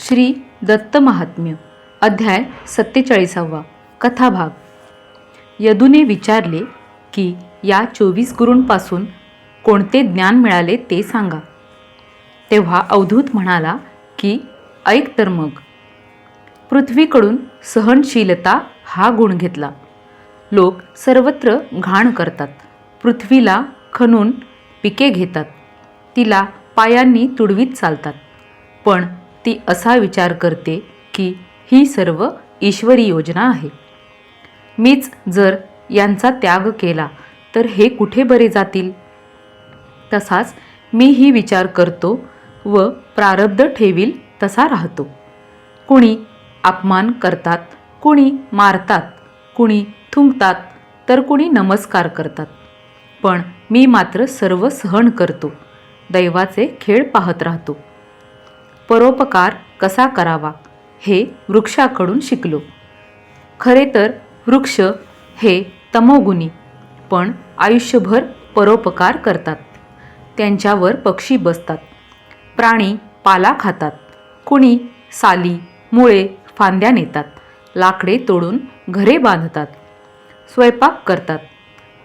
श्री दत्त महात्म्य अध्याय 47 कथाभाग। यदूने विचारले की या 24 गुरूंपासून कोणते ज्ञान मिळाले ते सांगा। तेव्हा अवधूत म्हणाला की ऐक तर मग। पृथ्वीकडून सहनशीलता हा गुण घेतला। लोक सर्वत्र घाण करतात, पृथ्वीला खणून पिके घेतात, तिला पायांनी तुडवीत चालतात, पण ती असा विचार करते की ही सर्व ईश्वरी योजना आहे। मीच जर यांचा त्याग केला तर हे कुठे बरे जातील। तसाच मीही विचार करतो व प्रारब्ध ठेवील तसा राहतो। कुणी अपमान करतात, कुणी मारतात, कुणी थुंकतात, तर कुणी नमस्कार करतात, पण मी मात्र सर्व सहन करतो, दैवाचे खेळ पाहत राहतो। परोपकार कसा करावा हे वृक्षाकडून शिकलो। खरे तर वृक्ष हे तमोगुणी, पण आयुष्यभर परोपकार करतात। त्यांच्यावर पक्षी बसतात, प्राणी पाला खातात, कुणी साली मुळे फांद्या नेतात, लाकडे तोडून घरे बांधतात, स्वयंपाक करतात,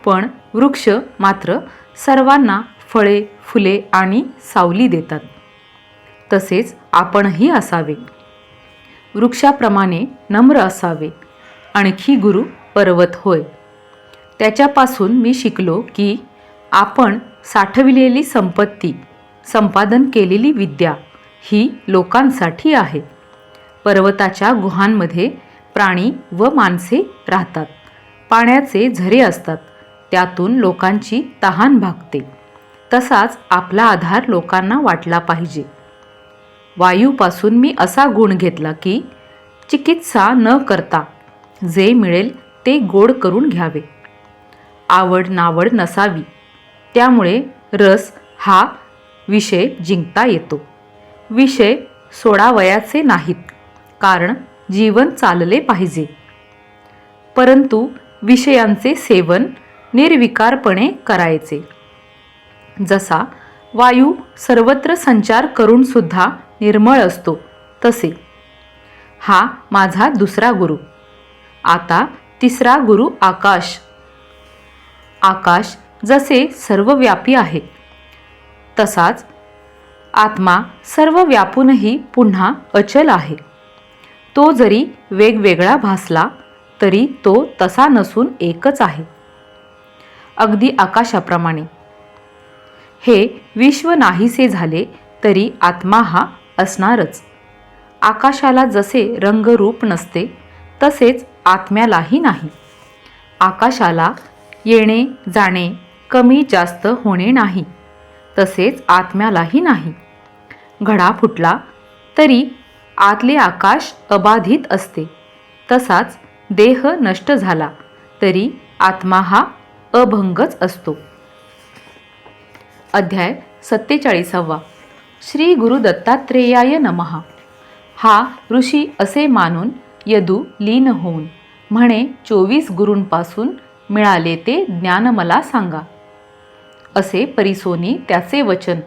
पण वृक्ष मात्र सर्वांना फळे फुले आणि सावली देतात। तसेच आपणही असावे, वृक्षाप्रमाणे नम्र असावे। आणखी गुरु पर्वत होय, त्याच्यापासून मी शिकलो की आपण साठविलेली संपत्ती, संपादन केलेली विद्या ही लोकांसाठी आहे। पर्वताच्या गुहांमध्ये प्राणी व माणसे राहतात, पाण्याचे झरे असतात, त्यातून लोकांची तहान भागते। तसाच आपला आधार लोकांना वाटला पाहिजे। वायूपासून मी असा गुण घेतला की चिकित्सा न करता जे मिळेल ते गोड करून घ्यावे। आवड नावड नसावी, त्यामुळे रस हा विषय जिंकता येतो। विषय सोडावयाचे नाहीत, कारण जीवन चालले पाहिजे, परंतु विषयांचे सेवन निर्विकारपणे करायचे। जसा वायू सर्वत्र संचार करून सुद्धा निर्मळ असतो, तसे हा माझा दुसरा गुरु। आता तिसरा गुरु आकाश। आकाश जसे सर्वव्यापी आहे, तसाच आत्मा सर्व व्यापूनही पुन्हा अचल आहे। तो जरी वेगवेगळा भासला तरी तो तसा नसून एकच आहे, अगदी आकाशाप्रमाणे। हे विश्व नाहीसे झाले तरी आत्मा हा असणारच। आकाशाला जसे रंगरूप नसते तसेच आत्म्यालाही नाही। आकाशाला येणे जाणे, कमी जास्त होणे नाही, तसेच आत्म्यालाही नाही। घडा फुटला तरी आतले आकाश अबाधित असते, तसाच देह नष्ट झाला तरी आत्मा हा अभंगच असतो। अध्याय 47 श्री गुरु दत्तात्रेयाय नमः। हा ऋषी असे मानून यदू लीन होऊन म्हणे 24 गुरूंपासून मिळाले ते ज्ञान मला सांगा। असे परिसोनी त्याचे वचन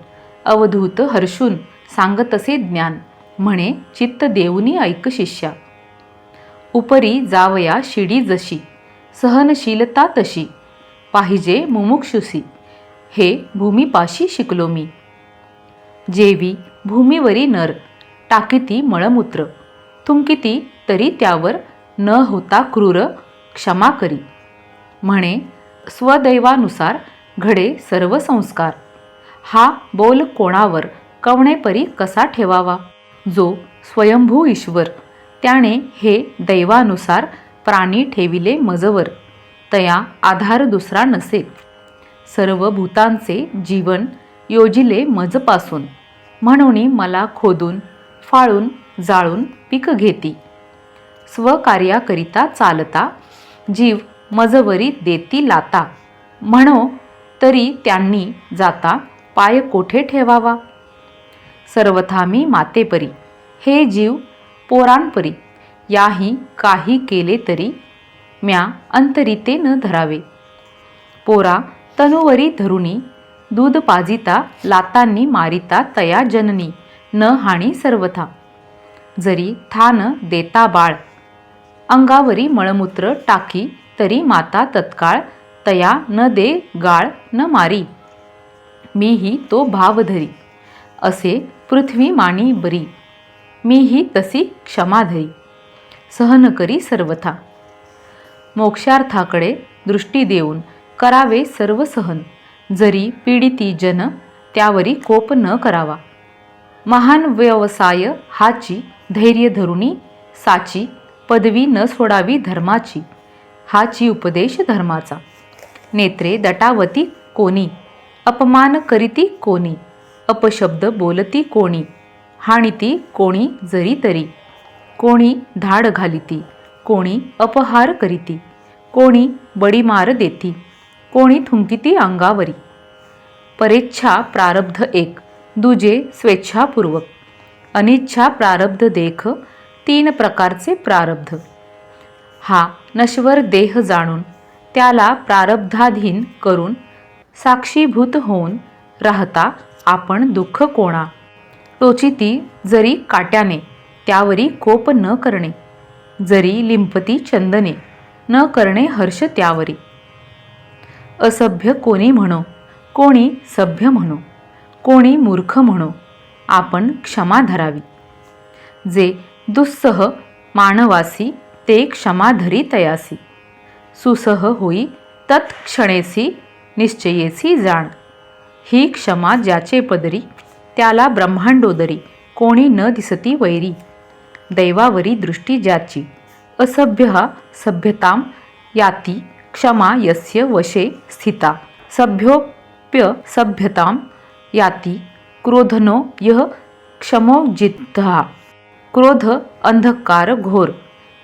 अवधूत हर्षून सांगतसे ज्ञान, म्हणे चित्त देऊनी ऐक शिष्या। उपरी जावया शिडी जशी, सहनशीलता तशी, पाहिजे मुमुक्षुसी, हे भूमीपाशी शिकलो मी। जेवी भूमीवरी नर, टाकीती मळमूत्र, थुंकिती तरी त्यावर न होता क्रूर क्षमा करी, म्हणे स्वदैवानुसार घडे सर्व संस्कार। हा बोल कोणावर कवणेपरी कसा ठेवावा। जो स्वयंभू ईश्वर, त्याने हे दैवानुसार प्राणी ठेविले मजवर, तया आधार दुसरा नसे। सर्व भूतांचे जीवन योजिले मजपासून, म्हणून मला खोदून फाळून जाळून पीक घेती। स्वकार्याकरिता चालता जीव मजवरी देती लाता, म्हणो तरी त्यांनी जाता पाय कोठे ठेवावा। सर्वथा मी मातेपरी, हे जीव पोरांपरी, याही काही केले तरी म्या अंतरिते न धरावे। पोरा तनुवरी धरुनी, दूध पाजिता लातांनी मारिता तया जननी न हानी सर्वथा। जरी थान देता बाळ, अंगावरी मळमूत्र टाकी तरी माता तत्काळ, तया न दे गाळ न मारी, मीही तो भाव धरी, असे पृथ्वी मानी बरी, मीही तसी क्षमा धरी, सहन करी सर्वथा. मोक्षार्थाकडे दृष्टी देऊन करावे सर्व सहन, जरी पीडिती जन त्यावरी कोप न करावा. महान व्यवसाय हाची, धैर्य धरुणी साची, पदवी न सोडावी धर्माची, हाची उपदेश धर्माचा. नेत्रे दटावती कोणी, अपमान करीती कोणी, अपशब्द बोलती कोणी, हाणिती कोणी जरी तरी, कोणी धाड घालिती, कोणी अपहार करीती, कोणी बडीमार देती, कोणी थुंकिती अंगावरी. परेच्छा प्रारब्ध एक, दुजे स्वेच्छापूर्वक, अनिच्छा प्रारब्ध देख, तीन प्रकारचे प्रारब्ध. हा नश्वर देह जाणून त्याला प्रारब्धाधीन करून साक्षीभूत होऊन राहता आपण दुःख कोणा. टोचिती जरी काट्याने त्यावरी कोप न करणे, जरी लिंपती चंदने न करणे हर्ष त्यावरी. असभ्य कोणी म्हणो, कोणी सभ्य म्हणो, कोणी मूर्ख म्हणो, आपण क्षमा धरावी. जे दुस्सह मानवासी ते क्षमा धरी तयासी, सुसह होई तत्क्षणेसी निश्चयेसी जाण. ही क्षमा ज्याचे पदरी त्याला ब्रह्मांडोदरी, कोणी न दिसती वैरी. दैवावरी दृष्टी ज्याची, असभ्य सभ्यतां याती, क्षमा यस्य वशे स्थिता. सभ्योप्य सभ्यतां याती, क्रोधनो यः क्षमोजितः. क्रोध अंधकार घोर,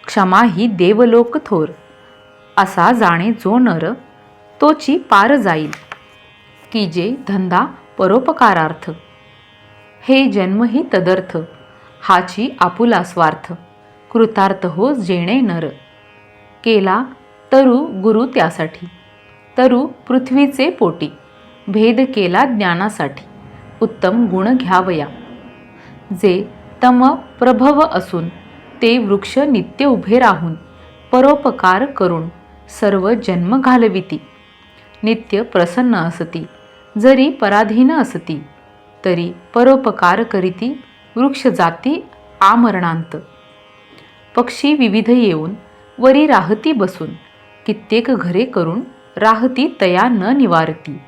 क्षमा ही देवलोक थोर. असा जाणे जो नर, तोची पार जाईल, की जे धंदा परोपकारार्थ. हे जन्म ही तदर्थ, हाची आपुला स्वार्थ. कृतार्थ हो जेणे नर, केला तरु गुरु त्यासाठी. तरु पृथ्वीचे पोटी, भेद केला ज्ञानासाठी. उत्तम गुण घ्यावया, जे तम प्रभव असून ते वृक्ष नित्य उभे राहून परोपकार करून सर्व जन्म घालविती. नित्य प्रसन्न असती, जरी पराधीन असती, तरी परोपकार करीती वृक्ष जाती आमरणांत. पक्षी विविध येऊन वरी राहती बसून, कित्येक घरे करून राहती तया न निवारती.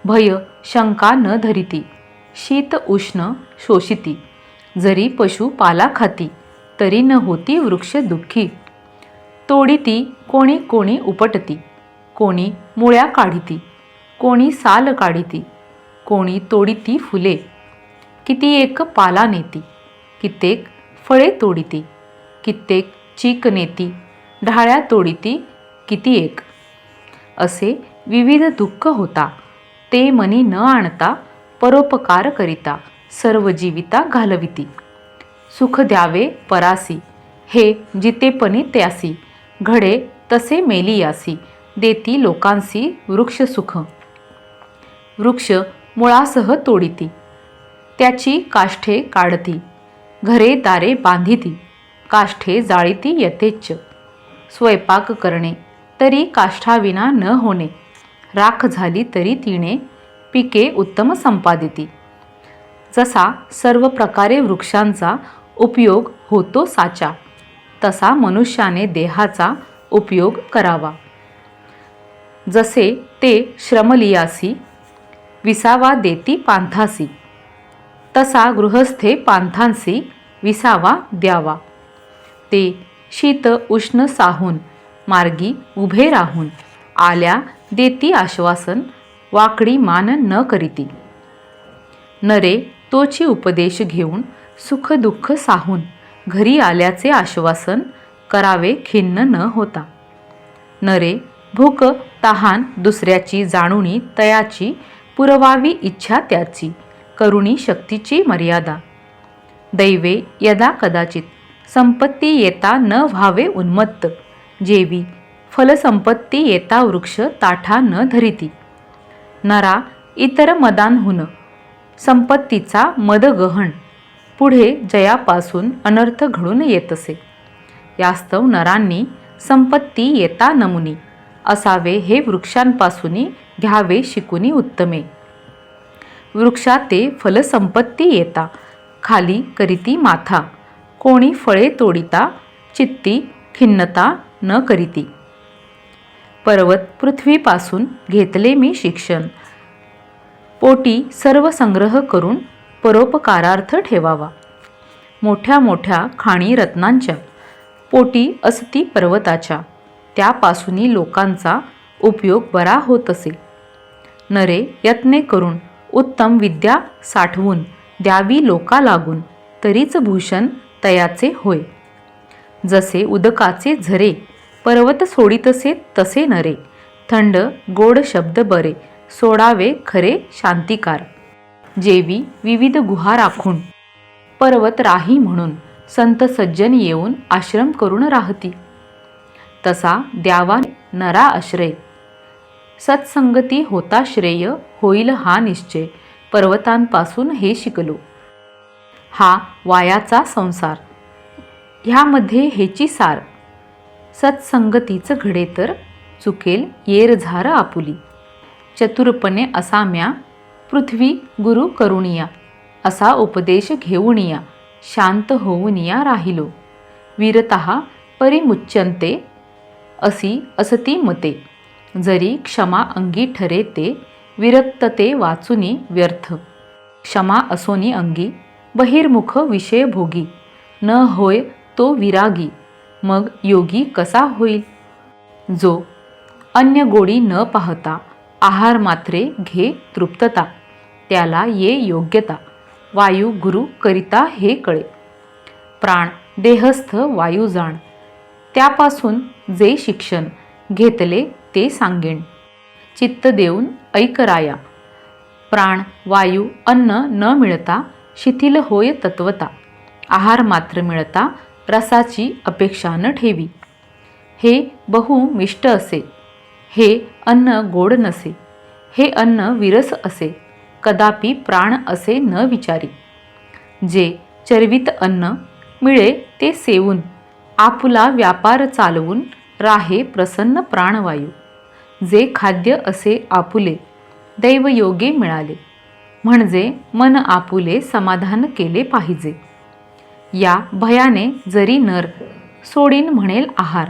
भय शंका न धरिती, शीत उष्ण शोषिती. जरी पशु पाला खाती, तरी न होती वृक्ष दुःखी. तोडिती कोणी कोणी उपटती, कोणी मुळ्या काढिती, कोणी साल काढिती, कोणी तोडिती फुले. किती एक पाला नेती, कित्येक फळे तोडिती, कित्येक चीक नेती, ढाळ्या तोडिती किती एक. असे विविध दुःख होता, ते मनी न आणता परोपकार करिता सर्व जीविता घालविती. सुख द्यावे परासी, हे जितेपणी त्यासी. घडे तसे मेली यासी, देती लोकांसी वृक्ष सुख. वृक्ष मुळासह तोडिती, त्याची काष्ठे काढती. घरे दारे बांधिती, काष्ठे जाळीती यथेच्छ. स्वयंपाक करणे तरी काष्ठाविना न होणे. राख झाली तरी तिने पिके उत्तम संपादिती. जसा सर्व प्रकारे वृक्षांचा उपयोग होतो साचा, तसा मनुष्याने देहाचा उपयोग करावा. जसे ते श्रमलियासी विसावा देती पांथासी, तसा गृहस्थे पांथांसी विसावा द्यावा. ते शीत उष्ण साहून मार्गी उभे राहून आल्या देती आश्वासन, वाकडी मान न करीती. नरे तोची उपदेश घेऊन सुख दुःख साहून घरी आल्याचे आश्वासन करावे खिन्न न होता. नरे भूक तहान दुसऱ्याची जाणुनी तयाची पुरवावी इच्छा त्याची, करुणी शक्तीची मर्यादा. दैवे यदा कदाचित संपत्ती येता न व्हावे उन्मत्त, जेवी फलसंपत्ती येता वृक्ष ताठा न धरिती. नरा इतर मदांहून संपत्तीचा मद गहन, पुढे जयापासून अनर्थ घडून येत असे. यास्तव नरांनी संपत्ती येता नमुनी असावे हे वृक्षांपासून घ्यावे शिकुनी उत्तमे. वृक्षाते फलसंपत्ती येता खाली करीती माथा कोणी फळे तोडिता चित्ती खिन्नता न करीती. पर्वत पृथ्वीपासून घेतले मी शिक्षण पोटी सर्व संग्रह करून परोपकारार्थ ठेवावा. मोठ्या मोठ्या खाणी रत्नांच्या पोटी असती पर्वताच्या त्यापासून लोकांचा उपयोग बरा होत असे. नरे यत्ने करून उत्तम विद्या साठवून द्यावी लोका लागून तरीच भूषण तयाचे होय. जसे उदकाचे झरे पर्वत सोडितसे तसे नरे थंड गोड शब्द बरे सोडावे खरे शांतिकार. जेवी विविध गुहा राखून पर्वत राही म्हणून संत सज्जन येऊन आश्रम करून राहती तसा द्यावा नरा आश्रय. सत्संगती होता श्रेय होईल हा निश्चय पर्वतांपासून हे शिकलो. हा वायाचा संसार ह्यामध्ये हेची सार सत्संगतीच घडे तर चुकेल येरझार आपुली. चतुरपणे असाम्या पृथ्वी गुरु करुणिया असा उपदेश घेऊनिया शांत होऊनिया राहिलो. वीरतः परिमुच्यन्ते असी असती मते जरी क्षमा अंगी ठरे ते विरक्तते वाचुनी व्यर्थ. क्षमा असोनी अंगी बहिर्मुख विषय भोगी न होय तो विरागी मग योगी कसा होईल. जो अन्य गोडी न पाहता आहार मात्रे घे तृप्तता त्याला ये योग्यता. वायू गुरु करिता हे कळे प्राण देहस्थ वायू जाण त्यापासून जे शिक्षण घेतले ते सांगेन. चित्त देऊन ऐकराया प्राण वायू अन्न न मिळता शिथिल होय तत्वता. आहार मात्र मिळता रसाची अपेक्षा न ठेवी. हे बहु मिष्ट असे हे अन्न गोड नसे हे अन्न विरस असे कदापि प्राण असे न विचारी. जे चरवित अन्न मिळे ते सेवून आपुला व्यापार चालवून राहे प्रसन्न प्राणवायू. जे खाद्य असे आपुले दैवयोगे मिळाले म्हणजे मन आपुले समाधान केले पाहिजे. या भयाने जरी नर सोडीन म्हणेल आहार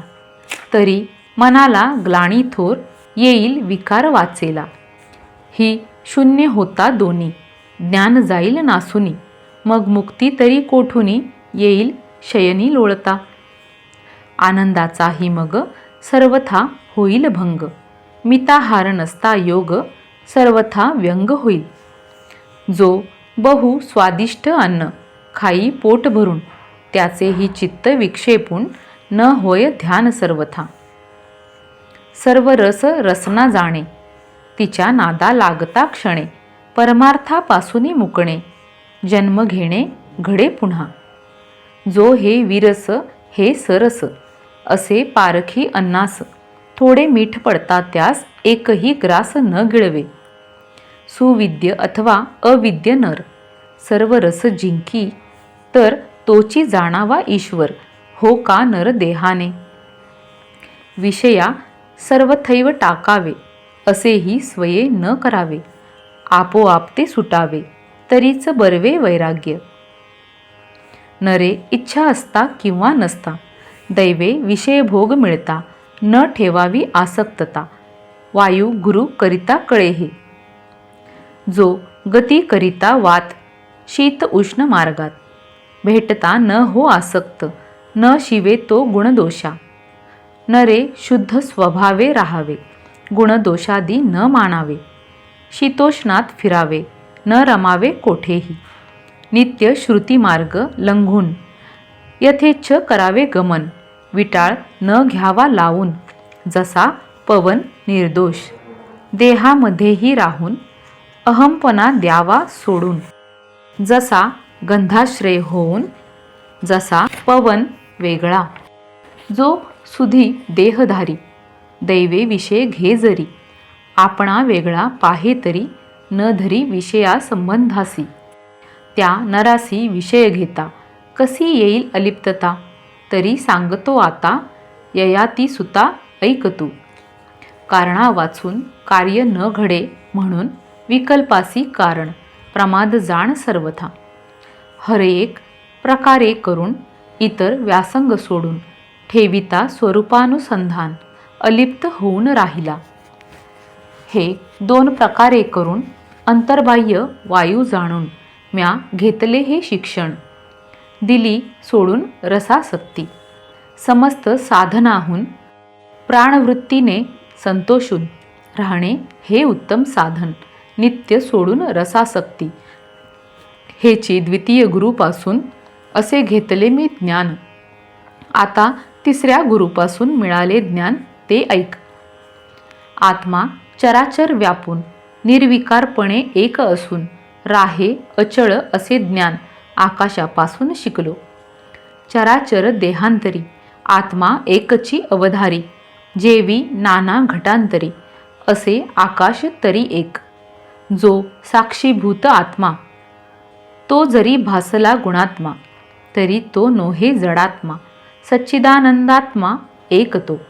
तरी मनाला ग्लानी थोर येईल विकार वाचेला. ही शून्य होता दोन्ही ज्ञान जाईल नासुनी मग मुक्ती तरी कोठुनी येईल शयनी लोळता. आनंदाचाही मग सर्वथा होईल भंग मिताहार नसता योग सर्वथा व्यंग होईल. जो बहु स्वादिष्ट अन्न खाई पोट भरून त्याचेही चित्त विक्षेपून न होय ध्यान सर्वथा. सर्व रस रसना जाणे तिच्या नादा लागता क्षणे परमार्थापासून मुकणे जन्म घेणे घडे पुन्हा. जो हे विरस हे सरस असे पारखी अन्नास थोडे मीठ पडता त्यास एकही ग्रास न गिळवे. सुविद्य अथवा अविद्य नर सर्व रस जिंकी तर तोची जाणावा ईश्वर हो का नर देहाने. विषया सर्वथैव टाकावे असेही स्वये न करावे आपोआप ते सुटावे तरीच बरवे वैराग्य. नरे इच्छा असता किंवा नसता दैवे विषय भोग मिळता न ठेवावी आसक्तता वायू गुरु करिता कळेहे. जो गती करिता वात शीत उष्ण मार्गात भेटता न हो आसक्त न शिवे तो गुणदोषा. नरे शुद्ध स्वभावे राहावे गुणदोषादी न मानावे शीतोष्णात फिरावे न रमावे कोठेही. नित्य श्रुती मार्ग लंघून यथेच्छ करावे गमन विटाळ न घ्यावा लावून जसा पवन निर्दोष. देहामध्येही राहून अहमपणा द्यावा सोडून जसा गंधाश्रय होऊन जसा पवन वेगळा. जो सुधी देहधारी दैवे विषय घे जरी आपणा वेगळा पाहे तरी न धरी विषया संबंधासी. त्या नरासी विषय घेता कशी येईल अलिप्तता. तरी सांगतो आता ययाती सुता ऐक तू. कारणा वाचून कार्य न घडे म्हणून विकल्पासी कारण प्रमाद जाण सर्वथा. हरेक प्रकारे करून इतर व्यासंग सोडून ठेविता स्वरूपानुसंधान अलिप्त होऊन राहिला. हे दोन प्रकारे करून अंतर्बाह्य वायू जाणून म्या घेतले हे शिक्षण. दिली सोडून रसासक्ती समस्त साधनाहून प्राणवृत्तीने संतोषून राहणे हे उत्तम साधन. नित्य सोडून रसासक्ती हेची द्वितीय गुरुपासून असे घेतले मी ज्ञान. आता तिसऱ्या गुरुपासून मिळाले ज्ञान ते ऐक. आत्मा चराचर व्यापून निर्विकारपणे एक असून राहे अचळ असे ज्ञान आकाशापासून शिकलो. चराचर देहांतरी आत्मा एकची अवधारी जेवी नाना घटांतरी असे आकाश तरी एक. जो साक्षीभूत आत्मा तो जरी भासला गुणात्मा तरी तो नोहे जडात्मा सच्चिदानंदात्मा एक तो.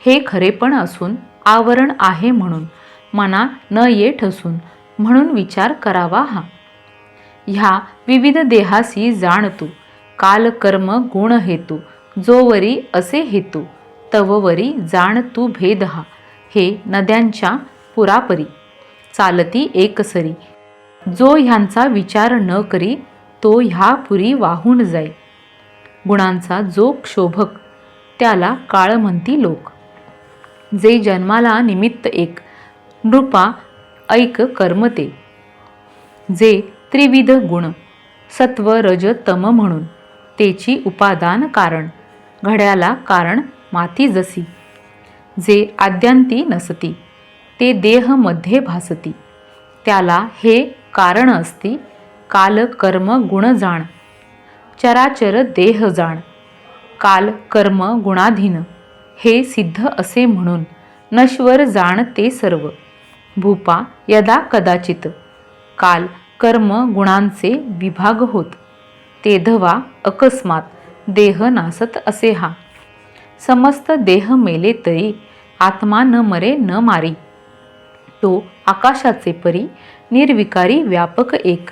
हे खरेपण असून आवरण आहे म्हणून मना न ये ठसून म्हणून विचार करावा हा. ह्या विविध देहासी जाण तू काल कर्म गुण हेतू जोवरी असे हेतू तववरी जाण तू भेद हा. हे नद्यांच्या पुरापरी चालती एकसरी जो ह्यांचा विचार न करी तो ह्या पुरी वाहून जाई. गुणांचा जो क्षोभक त्याला काळ म्हणती लोक. जे जन्माला निमित्त एक नृपा ऐक कर्म ते. जे त्रिविध गुण सत्व रज तम म्हणून तेची उपादान कारण घड्याला कारण माती जसी. जे आद्यांती नसती ते देह मध्ये भासती त्याला हे कारण असती काल कर्म गुण जाण. चराचर देह जाण काल कर्म गुणाधीन हे सिद्ध असे म्हणून नश्वर जाण ते सर्व. भूपा यदा कदाचित काल कर्म गुणांचे विभाग होत तेधवा अकस्मात देह नासत असे हा. समस्त देह मेले तरी आत्मा न मरे न मारी. तो आकाशाचे परी निर्विकारी व्यापक एक.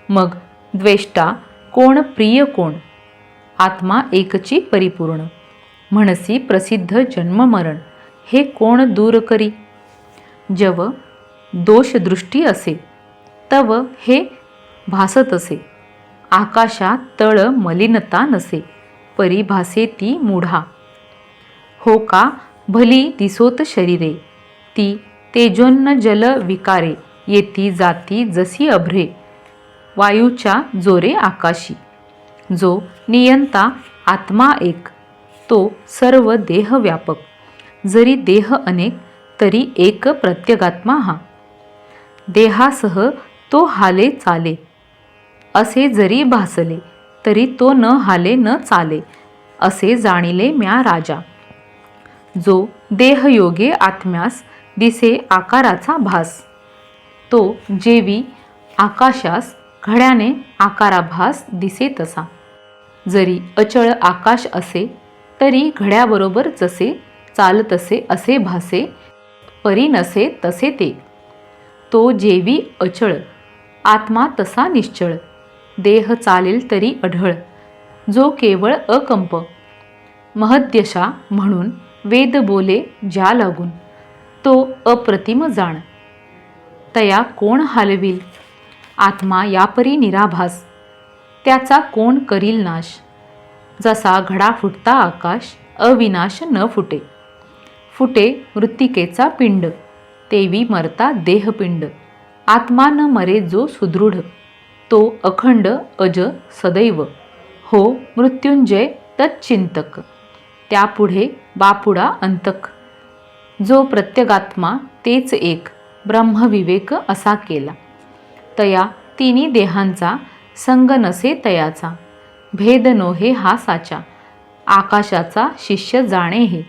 मग द्वेष्टा कोण प्रिय कोण आत्मा एकची परिपूर्ण. म्हणसी प्रसिद्ध जन्म मरण हे कोण दूर करी. जव दोषदृष्टी असे तव हे भासत असे. आकाशात तळ मलिनता नसे परी भासे ती मूढा. हो का भली दिसोत शरीरे ती तेजोन्न जल विकारे येती जाती जसी अभ्रे वायूच्या जोरे आकाशी. जो नियंता आत्मा एक तो सर्व देह व्यापक. जरी देह अनेक तरी एक प्रत्यगात्मा हा. देहासह तो हाले चाले असे जरी भासले तरी तो न हाले न चाले असे जाणिले म्या राजा. जो देहयोगे आत्म्यास दिसे आकाराचा भास तो जेवी आकाशास घड्याने आकाराभास दिसे तसा. जरी अचळ आकाश असे तरी घड्याबरोबर जसे चालतसे असे भासे परी नसे तसे ते. तो जेवी अचळ आत्मा तसा निश्चळ देह चालेल तरी अढळ. जो केवळ अकंप महद्यशा म्हणून वेद बोले ज्या लागून तो अप्रतिम जाण. तया कोण हालविल आत्मा यापरी निराभास त्याचा कोण करील नाश. जसा घडा फुटता आकाश अविनाश न फुटे. फुटे मृत्तिकेचा पिंड तेवी मरता देहपिंड. आत्मा न मरे जो सुदृढ तो अखंड अज सदैव. हो मृत्युंजय तच्चिंतक त्यापुढे बापुडा अंतक. जो प्रत्यगात्मा तेच एक ब्रह्मविवेक असा केला. तया तिन्ही देहांचा संग नसे तयाचा भेद नोहे हा साचा. आकाशाचा शिष्य जाणे हे.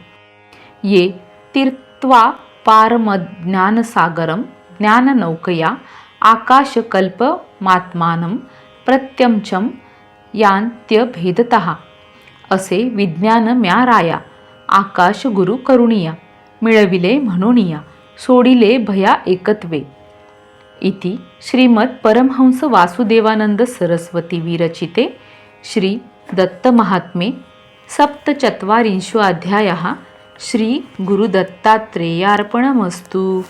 ये तीर्त्वा पारमज्ञानसागरम ज्ञाननौकया आकाशकल्प मात्मानं प्रत्यंचं यान्त्यभेदतः असे विज्ञान म्या राया आकाश गुरु करुणिया मिळविले म्हणूनिया सोडिले भया एकत्वे इति श्रीमद परमहंस वासुदेवानंद सरस्वती विरचिते श्री दत्तमहात्म्ये सप्तचत्वारिंशोऽध्यायः श्री गुरुदत्तात्रेयार्पणमस्तु।